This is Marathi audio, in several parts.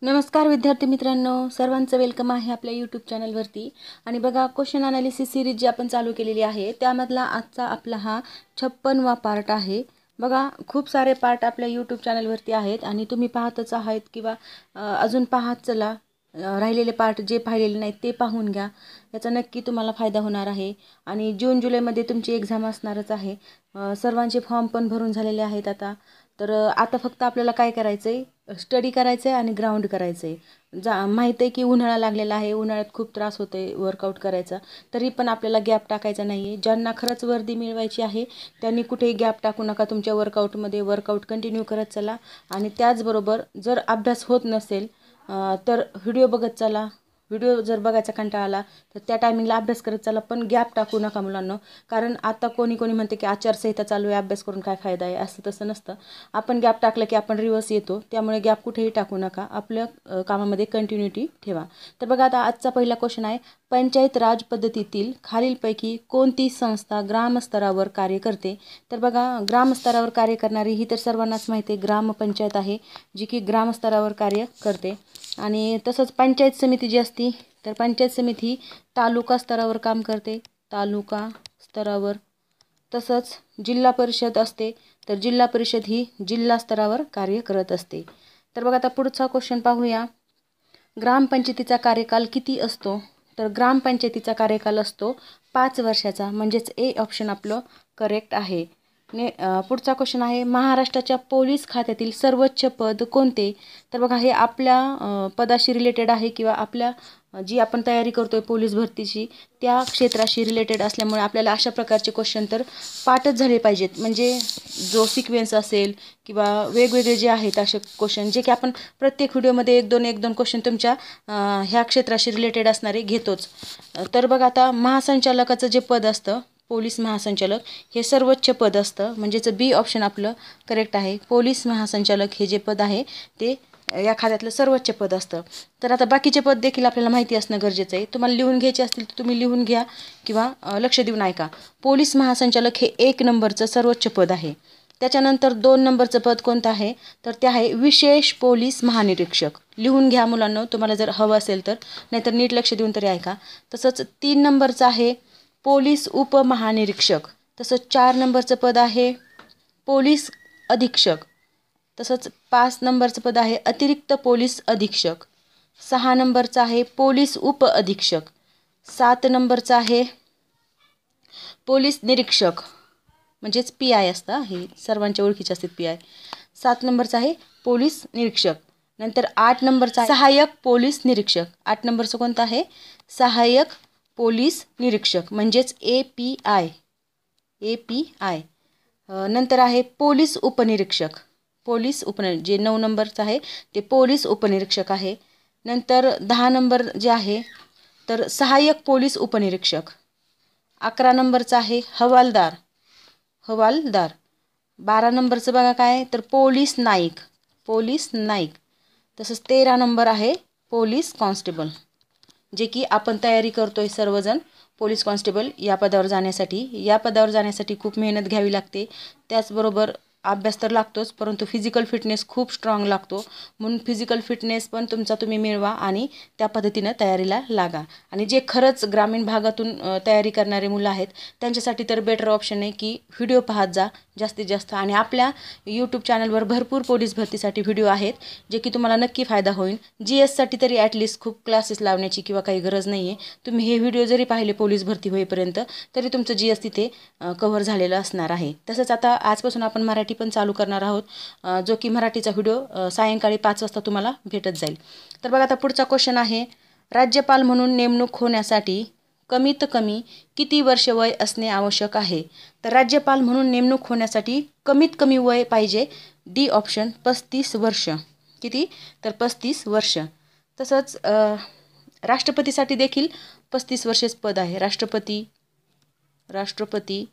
नमस्कार विद्यार्थी मित्रांनो, सर्वांचं वेलकम आहे आपल्या यूट्यूब चॅनलवरती. आणि बघा, क्वेश्चन अनालिसिस सिरीज जी आपण चालू केलेली आहे त्यामधला आजचा आपला हा 56वा पार्ट आहे. बघा, खूप सारे पार्ट आपल्या यूट्यूब चॅनलवरती आहेत आणि तुम्ही पाहतच आहात किंवा अजून पाहत चला. राहिलेले पार्ट जे पाहिलेले नाहीत ते पाहून घ्या, याचा नक्की तुम्हाला फायदा होणार आहे. आणि जून जुलैमध्ये तुमची एक्झाम असणारच आहे. सर्वांचे फॉर्म पण भरून झालेले आहेत आता. तर आता फक्त आपल्याला काय करायचं आहे, स्टडी करायचं आहे आणि ग्राउंड करायचं आहे. माहीत आहे की उन्हाळा लागलेला आहे, उन्हाळ्यात खूप त्रास होतो आहे वर्कआउट करायचा. तरी पण आपल्याला गॅप टाकायचा नाही आहे. ज्यांना खरंच वर्दी मिळवायची आहे त्यांनी कुठेही गॅप टाकू नका. तुमच्या वर्कआउटमध्ये वर्कआउट कंटिन्यू करत चला. आणि त्याचबरोबर जर अभ्यास होत नसेल तर व्हिडिओ बघत चला. व्हिडिओ जर बघायचा कंटाळा आला तर त्या टायमिंगला अभ्यास करत चला, पण गॅप टाकू नका मुलांना. कारण आता कोणी म्हणते की आचारसंहिता चालू आहे, अभ्यास करून काय फायदा आहे. असं तसं नसतं. आपण गॅप टाकलं की आपण रिवर्स येतो. त्यामुळे गॅप कुठेही टाकू नका. आपल्या कामामध्ये कंटिन्युटी ठेवा. तर बघा, आता आजचा पहिला क्वेश्चन आहे, पंचायत राज पद्धतीतील खालीलपैकी कोणती संस्था ग्रामस्तरावर कार्य करते. तर बघा, ग्रामस्तरावर कार्य करणारी ही तर सर्वांनाच माहिती आहे, ग्रामपंचायत आहे जी की ग्रामस्तरावर कार्य करते. आणि तसंच पंचायत समिती जी असती, तर पंचायत समिती तालुका स्तरावर काम करते, तालुका स्तरावर. तसंच जिल्हा परिषद असते, तर जिल्हा परिषद ही जिल्हा स्तरावर कार्य करत असते. तर बघा, आता पुढचा क्वेश्चन पाहूया. ग्रामपंचायतीचा कार्यकाल किती असतो. तर ग्रामपंचायतीचा कार्यकाल असतो 5 वर्षाचा, म्हणजेच ए ऑप्शन आपलं करेक्ट आहे. पुढचा क्वेश्चन आहे, महाराष्ट्राच्या पोलीस खात्यातील सर्वोच्च पद कोणते. तर बघा, हे आपल्या पदाशी रिलेटेड आहे किंवा आपल्या जी आपण तयारी करतो आहे पोलीस भरतीची त्या क्षेत्राशी रिलेटेड असल्यामुळे आपल्याला अशा प्रकारचे क्वेश्चन तर पाठच झाले पाहिजेत. म्हणजे जो सिक्वेन्स असेल किंवा वेगवेगळे जे आहेत असे क्वेश्चन जे की आपण प्रत्येक व्हिडिओमध्ये एक दोन क्वेश्चन तुमच्या ह्या क्षेत्राशी रिलेटेड असणारे घेतोच. तर बघा, आता महासंचालकाचं जे पद असतं, पोलीस महासंचालक, हे सर्वोच्च पद असतं. म्हणजेच बी ऑप्शन आपलं करेक्ट आहे. पोलीस महासंचालक हे जे पद आहे ते या खात्यातलं सर्वोच्च पद असतं. तर आता बाकीचे पद देखील आपल्याला माहिती असणं गरजेचं आहे. तुम्हाला लिहून घ्यायचे असतील तर तुम्ही लिहून घ्या किंवा लक्ष देऊन ऐका. पोलीस महासंचालक हे 1 नंबरचं सर्वोच्च पद आहे. त्याच्यानंतर 2 नंबरचं पद कोणतं आहे, तर ते आहे विशेष पोलीस महानिरीक्षक. लिहून घ्या मुलांना, तुम्हाला जर हवं असेल तर, नाहीतर नीट लक्ष देऊन तरी ऐका. तसंच 3 नंबरचं आहे पोलीस उपमहानिरीक्षक. तसंच 4 नंबरचं पद आहे पोलीस अधीक्षक. तसंच 5 नंबरचं पद आहे अतिरिक्त पोलीस अधीक्षक. 6 नंबरचं आहे पोलीस उप अधीक्षक. 7 नंबरचं आहे पोलीस निरीक्षक, म्हणजेच PI असतं, हे सर्वांच्या ओळखीचे असतात PI. 7 नंबरचं आहे पोलीस निरीक्षक. नंतर 8 नंबरचा सहाय्यक पोलीस निरीक्षक. 8 नंबरचं कोणतं आहे, सहाय्यक पोलीस निरीक्षक, म्हणजेच API. नंतर आहे पोलीस उपनिरीक्षक. जे 9 नंबरचं आहे ते पोलीस उपनिरीक्षक आहे. नंतर 10 नंबर जे आहे तर सहाय्यक पोलीस उपनिरीक्षक. 11 नंबरचं आहे हवालदार. 12 नंबरचं बघा काय, तर पोलीस नाईक. तसंच 13 नंबर आहे पोलीस कॉन्स्टेबल, जे की आपण तयारी करतोय सर्वजण पोलीस कॉन्स्टेबल या पदावर जाण्यासाठी. या पदावर जाण्यासाठी खूप मेहनत घ्यावी लागते. त्याचबरोबर अभ्यास तर लागतोच, परंतु फिजिकल फिटनेस खूप स्ट्रॉंग लागतो. म्हणून फिजिकल फिटनेस पण तुमचा तुम्ही मिळवा आणि त्या पद्धतीनं तयारीला लागा. आणि जे खरंच ग्रामीण भागातून तयारी करणारे मुलं आहेत त्यांच्यासाठी तर बेटर ऑप्शन आहे की व्हिडिओ पाहत जा जास्तीत जास्त. आणि आपल्या यूट्यूब चॅनलवर भरपूर पोलीस भरतीसाठी व्हिडिओ आहेत जे की तुम्हाला नक्की फायदा होईल. GSसाठी तरी ॲटलिस्ट खूप क्लासेस लावण्याची किंवा काही गरज नाही आहे. तुम्ही हे व्हिडिओ जरी पाहिले पोलीस भरती होईपर्यंत तरी तुमचं GS तिथे कव्हर झालेलं असणार आहे. तसंच आता आजपासून आपण मराठी पण चालू करणार आहोत, जो की मराठीचा व्हिडिओ सायंकाळी 5 वाजता तुम्हाला भेटत जाईल. तर बघा, आता पुढचा क्वेश्चन आहे, राज्यपाल म्हणून नेमणूक होण्यासाठी कमीत कमी किती वर्ष वय असणे आवश्यक आहे. तर राज्यपाल म्हणून नेमणूक होण्यासाठी कमीत कमी वय पाहिजे, डी ऑप्शन 35 वर्ष. किती, तर 35 वर्ष. तसंच राष्ट्रपतीसाठी देखील 35 वर्षेच पद आहे. राष्ट्रपती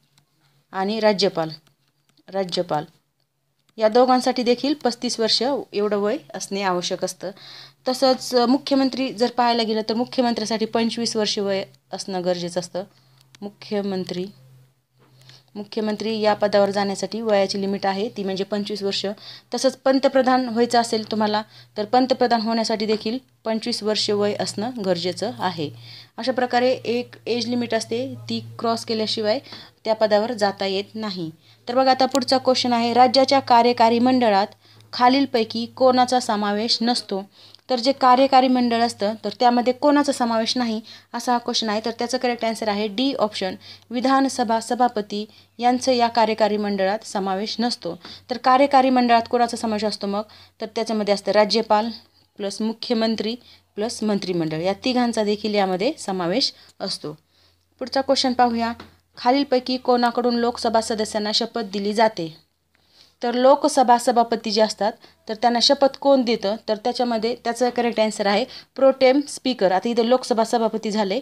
आणि राज्यपाल या दोघांसाठी देखील 35 वर्ष एवढं वय असणे आवश्यक असतं. तसंच मुख्यमंत्री जर पाहायला गेलं तर मुख्यमंत्र्यासाठी 25 वर्ष वय असणं गरजेचं असतं. मुख्यमंत्री या पदावर जाण्यासाठी वयाची लिमिट आहे ती म्हणजे 25 वर्ष. तसंच पंतप्रधान व्हायचं असेल तुम्हाला तर पंतप्रधान होण्यासाठी देखील 25 वर्ष वय असणं गरजेचं आहे. अशा प्रकारे एक एज लिमिट असते, ती क्रॉस केल्याशिवाय त्या पदावर जाता येत नाही. तर बघा आता पुढचा क्वेश्चन आहे, राज्याच्या कार्यकारी मंडळात खालीलपैकी कोणाचा समावेश नसतो? तर जे कार्यकारी मंडळ असतं तर त्यामध्ये कोणाचा समावेश नाही असा हा क्वेश्चन आहे. तर त्याचं करेक्ट आन्सर आहे डी ऑप्शन, विधानसभा सभापती यांचं या कार्यकारी मंडळात समावेश नसतो. तर कार्यकारी मंडळात कोणाचा समावेश असतो मग? तर त्याच्यामध्ये असतं राज्यपाल प्लस मुख्यमंत्री प्लस मंत्रिमंडळ, या तिघांचा देखील यामध्ये समावेश असतो. पुढचा क्वेश्चन पाहूया, खालीलपैकी कोणाकडून लोकसभा सदस्यांना शपथ दिली जाते? तर लोकसभा सभापती जे असतात तर त्यांना शपथ कोण देतं? तर त्याच्यामध्ये त्याचं करेक्ट आन्सर आहे प्रोटेम स्पीकर. आता इथं लोकसभा सभापती झाले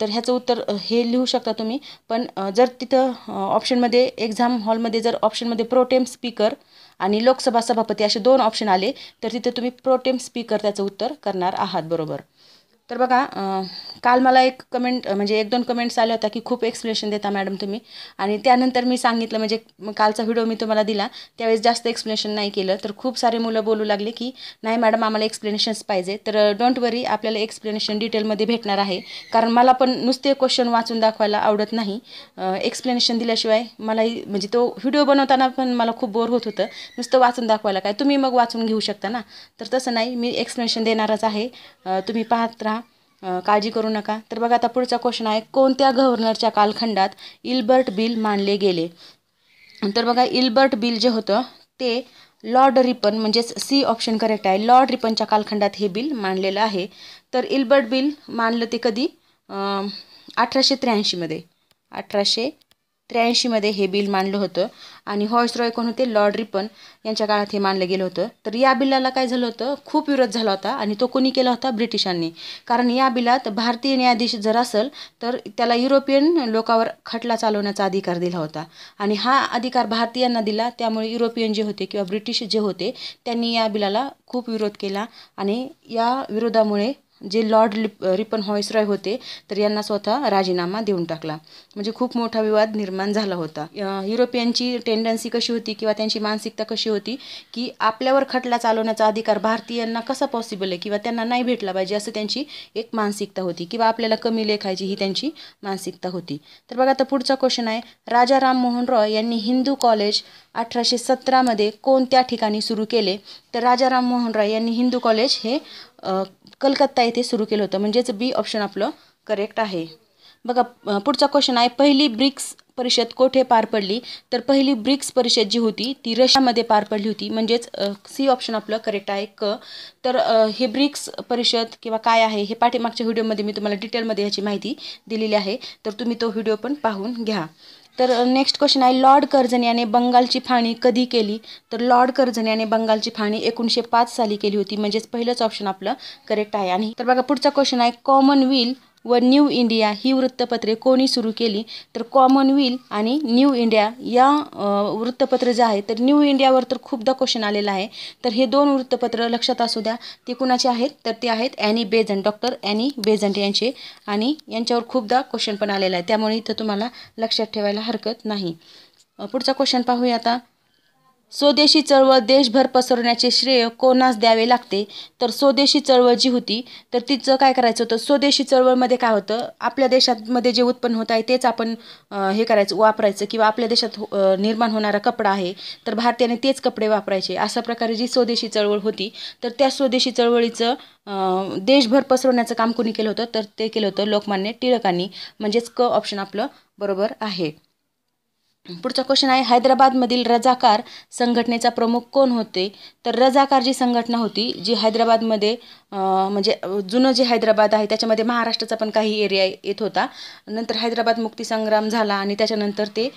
तर ह्याचं उत्तर हे लिहू शकता तुम्ही, पण जर तिथं ऑप्शनमध्ये एक्झाम हॉलमध्ये जर ऑप्शनमध्ये प्रोटेम स्पीकर आणि लोकसभा सभापती असे 2 ऑप्शन आले तर तिथं तुम्ही प्रोटेम स्पीकर त्याचं उत्तर करणार आहात बरोबर. तर बघा काल मला एक कमेंट म्हणजे 1-2 कमेंट्स आल्या होत्या की खूप एक्सप्लेनेशन देता मॅडम तुम्ही, आणि त्यानंतर मी सांगितलं म्हणजे कालचा व्हिडिओ मी तुम्हाला दिला त्यावेळेस जास्त एक्सप्लेनेशन नाही केलं, तर खूप सारे मुलं बोलू लागले की नाही मॅडम आम्हाला एक्सप्लेनेशन्स पाहिजे. तर डोंट वरी, आपल्याला एक्सप्लेनेशन डिटेलमध्ये भेटणार आहे, कारण मला पण नुसते क्वेश्चन वाचून दाखवायला आवडत नाही. एक्सप्लेनेशन दिल्याशिवाय मलाही म्हणजे तो व्हिडिओ बनवताना पण मला खूप बोर होत होतं नुसतं वाचून दाखवायला, काय तुम्ही मग वाचून घेऊ शकता ना. तर तसं नाही, मी एक्सप्लेनेशन देणारच आहे, तुम्ही पाहत राहा, काळजी करू नका. तर बघा आता पुढचा क्वेश्चन आहे, कोणत्या गव्हर्नरच्या कालखंडात इल्बर्ट बिल मांडले गेले? तर बघा इल्बर्ट बिल जे होतं ते लॉर्ड रिपन म्हणजेच सी ऑप्शन करेक्ट आहे, लॉर्ड रिपनच्या कालखंडात हे बिल मांडलेलं आहे. तर इल्बर्ट बिल मांडलं ते कधी? 1883मध्ये 1883मध्ये हे बिल मांडलं होतं आणि व्हाईसरॉय कोण होते? लॉर्ड रिपन यांच्या काळात हे मांडलं गेलं होतं. तर या बिलाला काय झालं होतं, खूप विरोध झाला होता आणि तो कोणी केला होता? ब्रिटिशांनी. कारण या बिलात भारतीय न्यायाधीश जर असेल तर त्याला युरोपियन लोकांवर खटला चालवण्याचा अधिकार दिला होता आणि हा अधिकार भारतीयांना दिला, त्यामुळे युरोपियन जे होते किंवा ब्रिटिश जे होते त्यांनी या बिलाला खूप विरोध केला आणि या विरोधामुळे जे लॉर्ड रिपन व्हाईसरॉय होते तर यांना स्वतः राजीनामा देऊन टाकला. म्हणजे खूप मोठा विवाद निर्माण झाला होता. युरोपियनची टेंडन्सी कशी होती किंवा त्यांची मानसिकता कशी होती की आपल्यावर खटला चालवण्याचा अधिकार भारतीयांना कसा पॉसिबल आहे किंवा त्यांना नाही भेटला पाहिजे असं त्यांची एक मानसिकता होती, किंवा आपल्याला कमी लेखायची ही त्यांची मानसिकता होती. तर बघा आता पुढचा क्वेश्चन आहे, राजा राममोहन रॉय यांनी हिंदू कॉलेज 1817मध्ये कोणत्या ठिकाणी सुरू केले? तर राजा राममोहन रॉय यांनी हिंदू कॉलेज हे कलकत्ता येथे सुरू केलं होतं, म्हणजेच बी ऑप्शन आपलं करेक्ट आहे. बघा पुढचा क्वेश्चन आहे, पहिली ब्रिक्स परिषद कोठे पार पडली? तर पहिली ब्रिक्स परिषद जी होती ती रशियामध्ये पार पडली होती, म्हणजेच सी ऑप्शन आपलं करेक्ट आहे क. तर हे ब्रिक्स परिषद किंवा काय आहे हे पाठीमागच्या व्हिडिओमध्ये मी तुम्हाला डिटेलमध्ये याची माहिती दिलेली आहे, तर तुम्ही तो व्हिडिओ पण पाहून घ्या. तर नेक्स्ट क्वेश्चन आहे, लॉर्ड कर्झन याने बंगालची फाळणी कधी केली? तर लॉर्ड कर्झन याने बंगालची फाळणी 1905 साली केली होती, म्हणजेच पहिलंच ऑप्शन आपलं करेक्ट आहे. आणि तर बघा पुढचा क्वेश्चन आहे, कॉमनवेल्थ व न्यू इंडिया ही वृत्तपत्रे कोणी सुरू केली? तर कॉमनवेल्थ आणि न्यू इंडिया या वृत्तपत्र जे आहे, तर न्यू इंडियावर तर खूपदा क्वेश्चन आलेला आहे, तर हे 2 वृत्तपत्र लक्षात असू द्या, ते कुणाचे आहेत? तर ते आहेत Annie Besant, doctor Annie Besant यांचे, आणि यांच्यावर खूपदा क्वेश्चन पण आलेला आहे, त्यामुळे इथं तुम्हाला लक्षात ठेवायला हरकत नाही. पुढचा क्वेश्चन पाहूया आता, स्वदेशी चळवळ देशभर पसरवण्याचे श्रेय कोणास द्यावे लागते? तर स्वदेशी चळवळ जी होती तर तिचं काय करायचं होतं, स्वदेशी चळवळमध्ये काय होतं, आपल्या देशामध्ये जे उत्पन्न होत आहे तेच आपण हे करायचं, वापरायचं, किंवा आपल्या देशात निर्माण होणारा कपडा आहे तर भारतीयाने तेच कपडे वापरायचे, अशा प्रकारे जी स्वदेशी चळवळ होती तर त्या स्वदेशी चळवळीचं देशभर पसरवण्याचं काम कोणी केलं होतं? तर ते केलं होतं लोकमान्य टिळकांनी, म्हणजेच क ऑप्शन आपलं बरोबर आहे. पुढचा क्वेश्चन आहे, हैदराबादमधील रजाकार संघटनेचा प्रमुख कोण होते? तर रजाकार जी संघटना होती जी हैदराबादमध्ये म्हणजे जुनं जे हैदराबाद आहे त्याच्यामध्ये महाराष्ट्राचा पण काही एरिया येत होता, नंतर हैदराबाद मुक्तीसंग्राम झाला आणि त्याच्यानंतर ते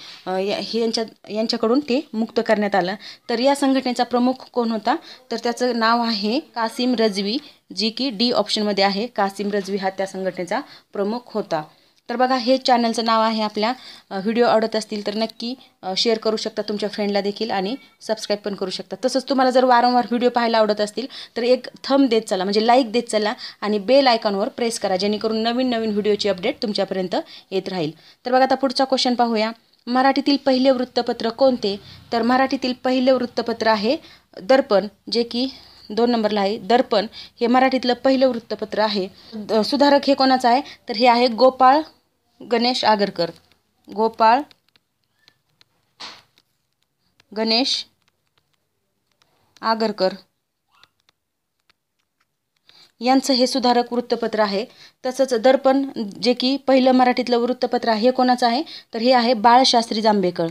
यांच्याकडून ते मुक्त करण्यात आलं. तर या संघटनेचा प्रमुख कोण होता? तर त्याचं नाव आहे कासिम रजवी, जी की डी ऑप्शनमध्ये आहे. कासिम रजवी हा त्या संघटनेचा प्रमुख होता. तर बघा हे चॅनलचं नाव आहे आपल्या. व्हिडिओ आवडत असतील तर नक्की शेअर करू शकता तुमच्या फ्रेंडला देखील आणि सबस्क्राईब पण करू शकता. तसंच तुम्हाला जर वारंवार व्हिडिओ पाहायला आवडत असतील तर एक थंब देत चला, म्हणजे लाईक देत चला आणि बेल आयकॉनवर प्रेस करा, जेणेकरून नवीन नवीन व्हिडिओची अपडेट तुमच्यापर्यंत येत राहील. तर बघा आता पुढचा क्वेश्चन पाहूया, मराठीतील पहिले वृत्तपत्र कोणते? तर मराठीतील पहिले वृत्तपत्र आहे दर्पण, जे की 2 नंबरला आहे. दर्पण हे मराठीतलं पहिलं वृत्तपत्र आहे. सुधारक हे कोणाचं आहे? तर हे आहे गोपाळ गणेश आगरकर. गोपाळ गणेश आगरकर यांचं हे सुधारक वृत्तपत्र आहे. तसंच दर्पण जे की पहिलं मराठीतलं वृत्तपत्र आहे हे कोणाचं आहे? तर हे आहे बाळशास्त्री जांभेकर.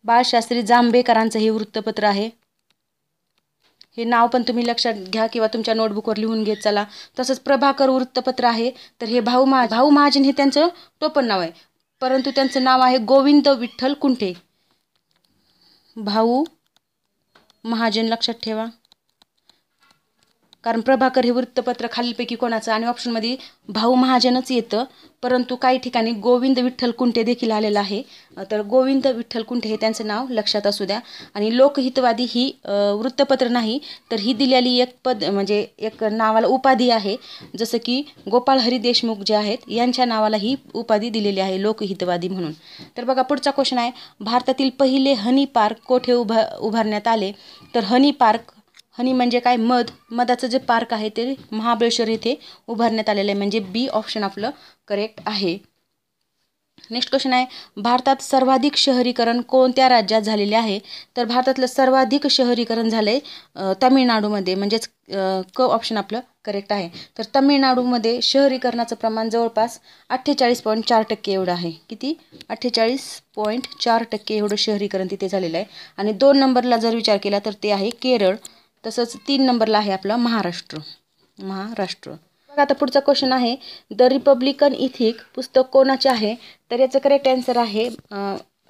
बाळशास्त्री जांभेकरांचं हे वृत्तपत्र आहे. हे नाव पण तुम्ही लक्षात घ्या किंवा तुमच्या नोटबुकवर लिहून घेत चला. तसंच प्रभाकर वृत्तपत्र आहे. तर हे भाऊ महाजन हे त्यांचं टोपण नाव आहे, परंतु त्यांचं नाव आहे गोविंद विठ्ठल कुंठे. भाऊ महाजन लक्षात ठेवा, कारण प्रभाकर हे वृत्तपत्र खालीलपैकी कोणाचं आणि ऑप्शनमध्ये भाऊ महाजनच येतं, परंतु काही ठिकाणी गोविंद विठ्ठल कुंठे देखील आलेलं आहे. तर गोविंद विठ्ठल कुंठे हे त्यांचं नाव लक्षात असू द्या. आणि लोकहितवादी ही वृत्तपत्र नाही, तर ही दिलेली एक पद म्हणजे एक नावाला उपाधी आहे. जसं की गोपाळ हरी देशमुख जे आहेत यांच्या नावाला ही उपाधी दिलेली आहे लोकहितवादी म्हणून. तर बघा पुढचा क्वेश्चन आहे, भारतातील पहिले हनी पार्क कोठे उभारण्यात आले? तर हनी म्हणजे काय? मधाचं जे पार्क आहे ते महाबळेश्वर येथे उभारण्यात आलेलं आहे, म्हणजे बी ऑप्शन आपलं करेक्ट आहे. नेक्स्ट क्वेश्चन आहे, भारतात सर्वाधिक शहरीकरण कोणत्या राज्यात झालेले आहे? तर भारतातलं सर्वाधिक शहरीकरण झाले तामिळनाडूमध्ये, म्हणजेच क ऑप्शन आपलं करेक्ट आहे. तर तामिळनाडूमध्ये शहरीकरणाचं प्रमाण जवळपास 48.4% एवढं आहे. किती? 48.4% एवढं शहरीकरण तिथे झालेलं आहे. आणि 2 नंबरला जर विचार केला तर ते आहे केरळ. तसंच 3 नंबरला आहे आपला महाराष्ट्र. बघा आता पुढचा क्वेश्चन आहे, द रिपब्लिकन इथिक पुस्तक कोणाचे आहे? तर याचं करेक्ट आन्सर आहे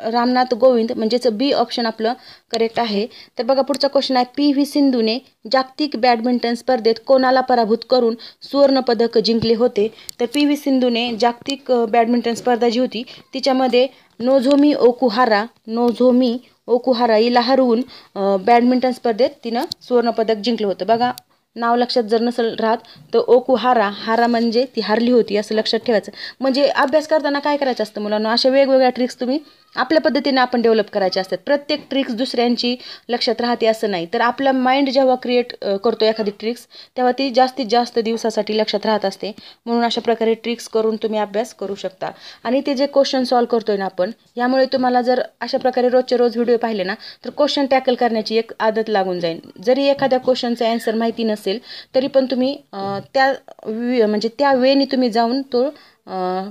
रामनाथ कोविंद, म्हणजेच बी ऑप्शन आपलं करेक्ट आहे. तर बघा पुढचा क्वेश्चन आहे, PV सिंधूने जागतिक बॅडमिंटन स्पर्धेत कोणाला पराभूत करून सुवर्णपदक जिंकले होते? तर PV सिंधूने जागतिक बॅडमिंटन स्पर्धा जी होती तिच्यामध्ये नोझोमी ओकुहारा हिला हरवून बॅडमिंटन स्पर्धेत तिनं सुवर्णपदक जिंकलं होतं. बघा नाव लक्षात जर नसेल राहत तर ओकुहारा म्हणजे ती हारली होती असं लक्षात ठेवायचं. म्हणजे अभ्यास करताना काय करायचं असतं मुलांना, अशा वेगवेगळ्या ट्रिक्स तुम्ही आपल्या पद्धतीने आपण डेव्हलप करायचे असतात. प्रत्येक ट्रिक्स दुसऱ्यांची लक्षात राहते असं नाही. तर आपला माइंड जेव्हा क्रिएट करतो एखादी ट्रिक्स, तेव्हा ती जास्तीत जास्त दिवसासाठी लक्षात राहत असते. म्हणून अशा प्रकारे ट्रिक्स करून तुम्ही अभ्यास करू शकता. आणि ते जे क्वेश्चन सॉल्व्ह करतोय ना आपण, यामुळे तुम्हाला जर अशा प्रकारे रोजचे रोज व्हिडिओ पाहिले ना तर क्वेश्चन टॅकल करण्याची एक आदत लागून जाईल. जरी एखाद्या क्वेश्चनचा आन्सर माहिती नसेल तरी पण तुम्ही त्या वेने तुम्ही जाऊन तो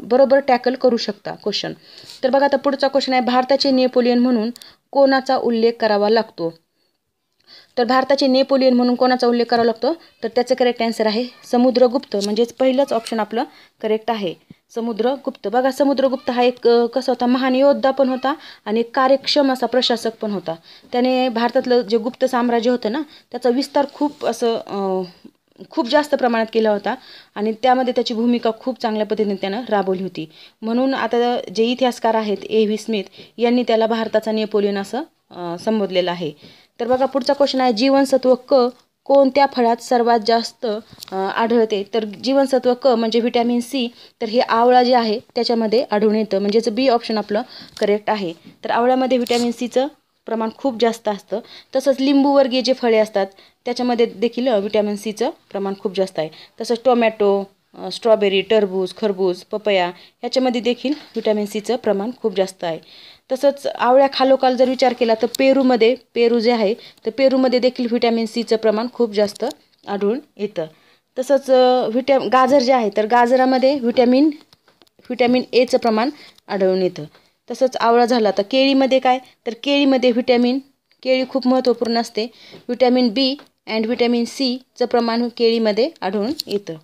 बरोबर टॅकल करू शकता क्वेश्चन. तर बघा आता पुढचा क्वेश्चन आहे, भारताचे नेपोलियन म्हणून कोणाचा उल्लेख करावा लागतो? तर भारताचे नेपोलियन म्हणून कोणाचा उल्लेख करावा लागतो? तर त्याचं करेक्ट आन्सर आहे समुद्रगुप्त, म्हणजेच पहिलंच ऑप्शन आपलं करेक्ट आहे समुद्रगुप्त. बघा समुद्रगुप्त हा एक कसा होता, महान योद्धा पण होता आणि कार्यक्षम असा प्रशासक पण होता. त्याने भारतातलं जे गुप्त साम्राज्य होतं ना त्याचा विस्तार खूप जास्त प्रमाणात केला होता आणि त्यामध्ये त्याची भूमिका खूप चांगल्या पद्धतीने त्यानं राबवली होती. म्हणून आता जे इतिहासकार आहेत A.V. स्मिथ यांनी त्याला भारताचा नेपोलियन असं संबोधलेलं आहे. तर बघा पुढचा क्वेश्चन आहे, जीवनसत्व क कोणत्या फळात सर्वात जास्त आढळते? तर जीवनसत्व क म्हणजे व्हिटॅमिन C, तर हे आवळा जे आहे त्याच्यामध्ये आढळून येतं, म्हणजेच बी ऑप्शन आपलं करेक्ट आहे. तर आवळ्यामध्ये व्हिटॅमिन Cचं प्रमाण खूप जास्त असतं. तसंच लिंबूवर्गीय जे फळे असतात त्याच्यामध्ये देखील व्हिटॅमिन Cचं प्रमाण खूप जास्त आहे. तसंच टोमॅटो, स्ट्रॉबेरी, टरबूज, खरबूज, पपया ह्याच्यामध्ये देखील व्हिटॅमिन Cचं प्रमाण खूप जास्त आहे. तसंच आवळ्या खालोखाल जर विचार केला तर पेरू जे आहे तर पेरूमध्ये देखील व्हिटॅमिन Cचं प्रमाण खूप जास्त आढळून येतं. तसंच गाजर जे आहे तर गाजरामध्ये व्हिटॅमिन Aचं प्रमाण आढळून येतं. तसंच आवळा झाला. तर केळीमध्ये काय? तर केळीमध्ये केळी खूप महत्त्वपूर्ण असते. व्हिटॅमिन B अँड व्हिटॅमिन Cचं प्रमाण केळीमध्ये आढळून येतं.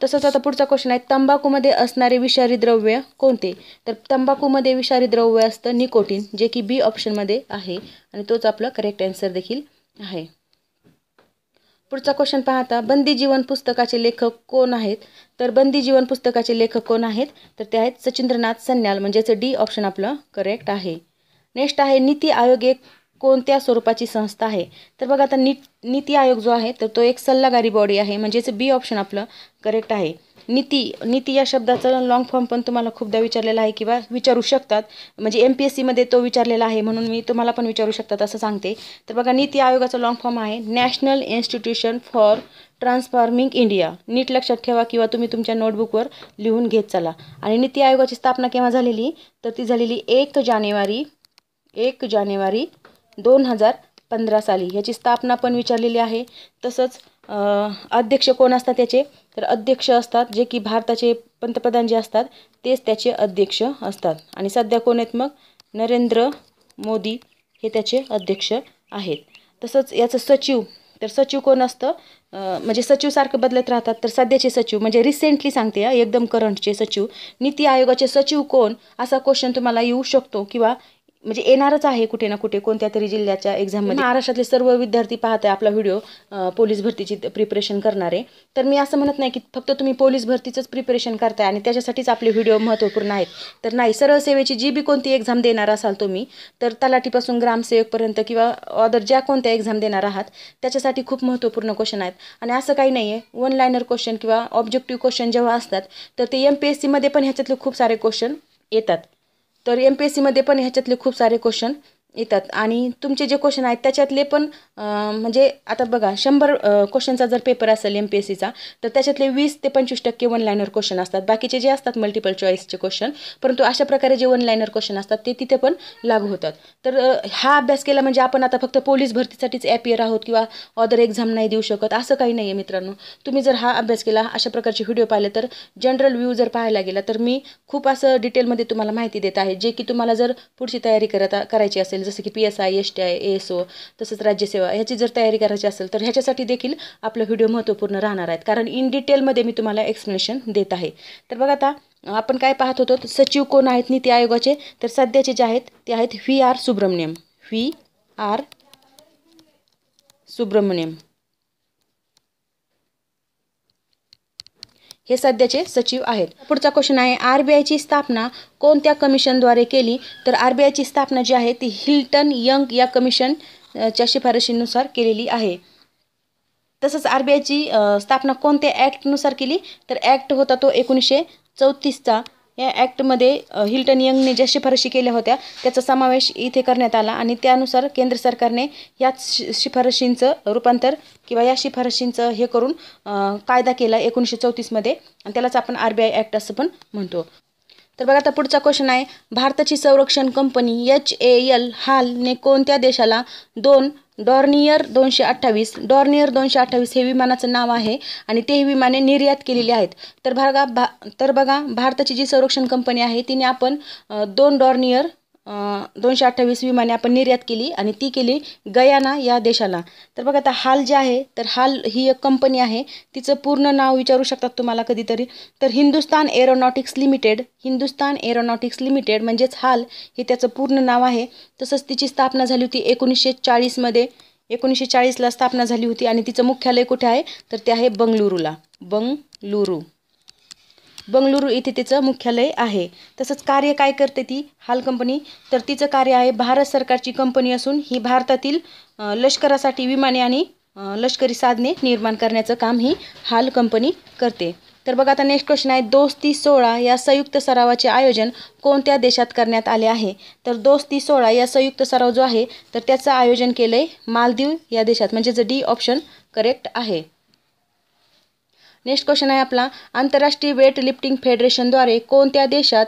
तसंच आता पुढचा क्वेश्चन आहे, तंबाखूमध्ये असणारे विषारी द्रव्य कोणते? तर तंबाखूमध्ये विषारी द्रव्य असतं निकोटीन, जे की बी ऑप्शनमध्ये आहे आणि तोच आपला करेक्ट आन्सर देखील आहे. पुढचा क्वेश्चन पाहता, बंदी जीवन पुस्तकाचे लेखक कोण आहेत? तर बंदी जीवन पुस्तकाचे लेखक कोण आहेत? तर ते आहेत सचिंद्रनाथ सन्याल, म्हणजेच डी ऑप्शन आपलं करेक्ट आहे. नेक्स्ट आहे, नीती आयोग एक कोणत्या स्वरूपाची संस्था आहे? तर बघा आता नीती आयोग जो आहे तर तो एक सल्लागारी बॉडी आहे, म्हणजेच बी ऑप्शन आपलं करेक्ट आहे. नीती या शब्दाचा लॉंग फॉर्म पण तुम्हाला खूपदा विचारलेला आहे किंवा विचारू शकतात, म्हणजे MPSC मध्ये तो विचारलेला आहे, म्हणून मी तुम्हाला पण विचारू शकतात असं सांगते. तर बघा, नीती आयोगाचा लॉंग फॉर्म आहे national institution for transforming India. नीट लक्षात ठेवा किंवा तुम्ही तुमच्या नोटबुकवर लिहून घेत चला. आणि नीती आयोगाची स्थापना केव्हा झालेली, तर ती झालेली 1 जानेवारी 2015 साली. ह्याची स्थापना पण विचारलेली आहे. तसंच अध्यक्ष कोण असतात त्याचे, तर अध्यक्ष असतात जे की भारताचे पंतप्रधान जे असतात तेच त्याचे अध्यक्ष असतात. आणि सध्या कोण आहेत मग, नरेंद्र मोदी हे त्याचे अध्यक्ष आहेत. तसंच याचं सचिव, तर सचिव कोण असतं, म्हणजे सचिव सारखं बदलत राहतात. तर सध्याचे सचिव म्हणजे रिसेंटली सांगते एकदम करंटचे सचिव, नीती आयोगाचे सचिव कोण, असा क्वेश्चन तुम्हाला येऊ शकतो किंवा म्हणजे येणारच आहे कुठे ना कुठे कोणत्या तरी जिल्ह्याच्या एक्झाममध्ये. महाराष्ट्रातले सर्व विद्यार्थी पाहत आहे आपला व्हिडिओ, पोलीस भरतीची प्रिपरेशन करणारे. तर मी असं म्हणत नाही की फक्त तुम्ही पोलीस भरतीचंच प्रिपरेशन करताय आणि त्याच्यासाठीच आपले व्हिडिओ महत्त्वपूर्ण आहेत. तर नाही, सरळ सेवेची जी बी कोणती एक्झाम देणार असाल तुम्ही, तर तलाठीपासून ग्रामसेवकपर्यंत किंवा अदर ज्या कोणत्या एक्झाम देणार आहात त्याच्यासाठी खूप महत्त्वपूर्ण क्वेश्चन आहेत. आणि असं काही नाही आहे, वन लायनर क्वेश्चन किंवा ऑब्जेक्टिव्ह क्वेश्चन जेव्हा असतात तर ते MPSC मध्ये पण ह्याच्यातले खूप सारे क्वेश्चन येतात. तर MPSC मध्ये पण ह्याच्यातले खूप सारे क्वेश्चन येतात. आणि तुमचे जे क्वेश्चन आहेत त्याच्यातले पण म्हणजे आता बघा, 100 क्वेश्चनचा जर पेपर असेल MPSCचा, तर त्याच्यातले 20 ते 25% वन लायनर क्वेश्चन असतात. बाकीचे जे असतात मल्टिपल चॉईसचे क्वेश्चन, परंतु अशा प्रकारे जे वन लायनर क्वेश्चन असतात ते तिथे पण लागू होतात. तर हा अभ्यास केला म्हणजे आपण आता फक्त पोलीस भरतीसाठीच ॲपियर आहोत किंवा अदर एक्झाम नाही देऊ शकत असं काही नाही आहे मित्रांनो. तुम्ही जर हा अभ्यास केला, अशा प्रकारचे व्हिडिओ पाहिले, तर जनरल व्ह्यू जर पाहायला गेला तर मी खूप असं डिटेलमध्ये तुम्हाला माहिती देत आहे, जे की तुम्हाला जर पुढची तयारी करायची असेल, जसं की PSI, STI, ASO, तसंच राज्यसेवा, ह्याची जर तयारी करायची असेल तर ह्याच्यासाठी देखील आपलं व्हिडिओ महत्त्वपूर्ण राहणार आहेत, कारण इन डिटेलमध्ये मी तुम्हाला एक्सप्लेनेशन देत आहे. तर बघा, आता आपण काय पाहत होतो, सचिव कोण आहेत नीती आयोगाचे, तर सध्याचे जे आहेत ते आहेत VR सुब्रमण्यम. हे सध्याचे सचिव आहेत. पुढचा क्वेश्चन आहे, RBIची स्थापना कोणत्या कमिशनद्वारे केली, तर RBIची स्थापना जी आहे ती हिल्टन यंग या कमिशनच्या शिफारशीनुसार केलेली आहे. तसंच RBIची स्थापना कोणत्या ॲक्टनुसार केली, तर ॲक्ट होता तो 1934चा. या ॲक्टमध्ये हिल्टन यंगने ज्या शिफारशी केल्या होत्या त्याचा समावेश इथे करण्यात आला आणि त्यानुसार केंद्र सरकारने याच शिफारशींचं रूपांतर किंवा या शिफारशींचं हे करून कायदा केला 1934 मध्ये, आणि त्यालाच आपण RBI ॲक्ट असं पण म्हणतो. तर बघा, आता पुढचा क्वेश्चन आहे, भारताची संरक्षण कंपनी HAL हालने कोणत्या देशाला डॉर्नियर 228 हे विमानाचं नाव आहे आणि ते विमाने निर्यात केलेली आहेत. तर बघा, भारताची जी संरक्षण कंपनी आहे तिने आपण 2 डॉर्नियर 228 विमाने आपण निर्यात केली आणि ती केली गयाना या देशाला. तर बघा, आता हाल जे आहे, तर हाल ही एक कंपनी आहे, तिचं पूर्ण नाव विचारू शकतात तुम्हाला कधीतरी, तर हिंदुस्तान एरोनॉटिक्स लिमिटेड म्हणजेच हाल हे त्याचं पूर्ण नाव आहे. तसंच तिची स्थापना झाली होती 1940 मध्ये. 1940ला स्थापना झाली होती आणि तिचं मुख्यालय कुठे आहे, तर ते आहे बंगळुरू इथे तिचं मुख्यालय आहे. तसंच कार्य काय करते ती हाल कंपनी, तर तिचं कार्य आहे, भारत सरकारची कंपनी असून ही भारतातील लष्करासाठी विमाने आणि लष्करी साधने निर्माण करण्याचं काम ही हाल कंपनी करते. तर बघा, आता नेक्स्ट क्वेश्चन आहे, दोस्ती 16 या संयुक्त सरावाचे आयोजन कोणत्या देशात करण्यात आले आहे, तर दोस्ती 16 या संयुक्त सराव जो आहे तर त्याचं आयोजन केलंय मालदीव या देशात, म्हणजे D ऑप्शन करेक्ट आहे. नेक्स्ट क्वेश्चन आहे आपला, आंतरराष्ट्रीय वेट लिफ्टिंग फेडरेशनद्वारे कोणत्या देशात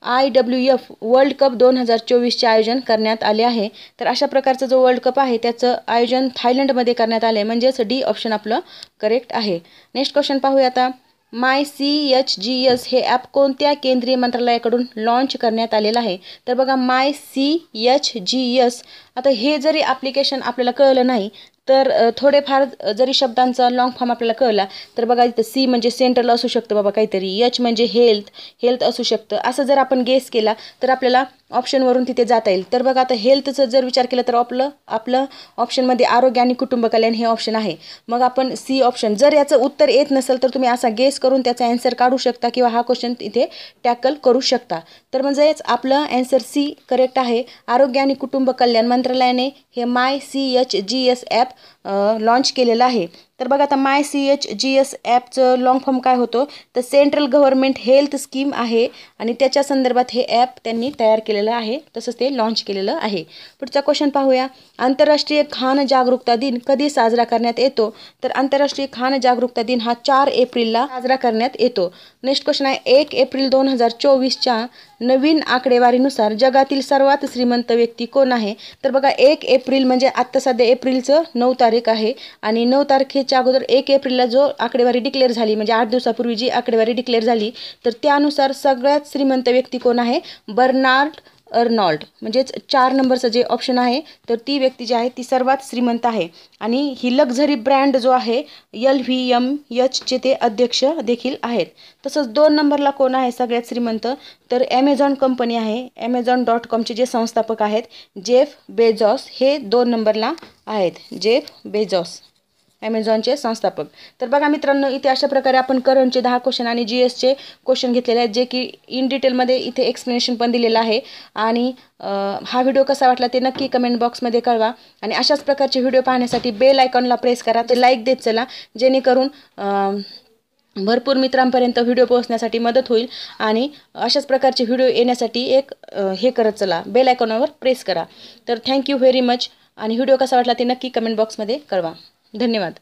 IWF वर्ल्ड कप 2024चे आयोजन करण्यात आले आहे, तर अशा प्रकारचा जो वर्ल्ड कप आहे त्याचं आयोजन थायलंडमध्ये करण्यात आले, म्हणजेच D ऑप्शन आपलं करेक्ट आहे. नेक्स्ट क्वेश्चन पाहूया आता, MyCHGS हे ॲप कोणत्या केंद्रीय मंत्रालयाकडून लॉन्च करण्यात आलेलं आहे, तर बघा MyCHGS, आता हे जरी ॲप्लिकेशन आपल्याला कळलं नाही तर थोडेफार जरी शब्दांचा लॉंग फॉर्म आपल्याला कळला तर बघा, इथं C म्हणजे सेंट्रल असू शकतं बाबा काहीतरी, H म्हणजे हेल्थ असू शकतं, असं जर आपण गेस केला तर आपल्याला ऑप्शनवरून तिथे जाता येईल. तर बघा, आता हेल्थचं जर विचार केला तर आपलं ऑप्शनमध्ये आरोग्य आणि कुटुंब कल्याण हे ऑप्शन आहे. मग आपण C ऑप्शन, जर याचं उत्तर येत नसेल तर तुम्ही असा गेस करून त्याचा ॲन्सर काढू शकता किंवा हा क्वेश्चन इथे टॅकल करू शकता. तर म्हणजेच आपलं ॲन्सर C करेक्ट आहे. आरोग्य आणि कुटुंब कल्याण मंत्रालयाने हे MyCHGS ॲप लॉन्च केलेलं आहे. तर बघा आता MyCHGS ॲपचं लॉंग फॉर्म काय होतं, तर सेंट्रल गव्हर्नमेंट हेल्थ स्कीम आहे आणि त्याच्या संदर्भात हे ॲप त्यांनी तयार केलेलं आहे, तसंच ते लॉन्च केलेलं आहे. पुढचा क्वेश्चन पाहूया. आंतरराष्ट्रीय खान जागरूकता दिन कधी साजरा करण्यात येतो, तर आंतरराष्ट्रीय खान जागरूकता दिन हा 4 एप्रिलला साजरा करण्यात येतो. नेक्स्ट क्वेश्चन आहे 1 एप्रिल 2024च्या नवीन आकडेवारीनुसार जगातील सर्वात श्रीमंत व्यक्ती कोण आहे, तर बघा 1 एप्रिल म्हणजे आत्ता सध्या एप्रिलचं 9 तारीख आहे आणि 9 तारखेच्या अगोदर 1 एप्रिलला जो आकडेवारी डिक्लेअर झाली म्हणजे 8 दिवसापूर्वी जी आकडेवारी डिक्लेअर झाली, तर त्यानुसार सगळ्यात श्रीमंत व्यक्ती कोण आहे, बर्नार्ड अर्नॉल्ड. म्हणजेच 4 नंबरचं जे ऑप्शन आहे तर ती व्यक्ती जी आहे ती सर्वात श्रीमंत आहे आणि ही लक्झरी ब्रँड जो आहे LVMHचे ते अध्यक्ष देखील आहेत. तसंच 2 नंबरला कोण आहे सगळ्यात श्रीमंत, तर ॲमेझॉन कंपनी आहे. Amazon.comचे जे संस्थापक आहेत जेफ बेझॉस हे 2 नंबरला आहेत. जेफ बेझॉस ॲमेझॉनचे संस्थापक. तर बघा मित्रांनो, इथे अशा प्रकारे आपण करंटचे 10 क्वेश्चन आणि GSचे क्वेश्चन घेतलेले आहेत, जे की इन डिटेलमध्ये इथे एक्सप्लेनेशन पण दिलेलं आहे. आणि हा व्हिडिओ कसा वाटला ते नक्की कमेंट बॉक्समध्ये कळवा आणि अशाच प्रकारचे व्हिडिओ पाहण्यासाठी बेल आयकॉनला प्रेस करा, ते लाईक देत चला, जेणेकरून भरपूर मित्रांपर्यंत व्हिडिओ पोहोचण्यासाठी मदत होईल. आणि अशाच प्रकारचे व्हिडिओ येण्यासाठी हे करत चला, बेल आयकॉनवर प्रेस करा. तर थँक्यू व्हेरी मच आणि व्हिडिओ कसा वाटला ते नक्की कमेंट बॉक्समध्ये कळवा. धन्यवाद.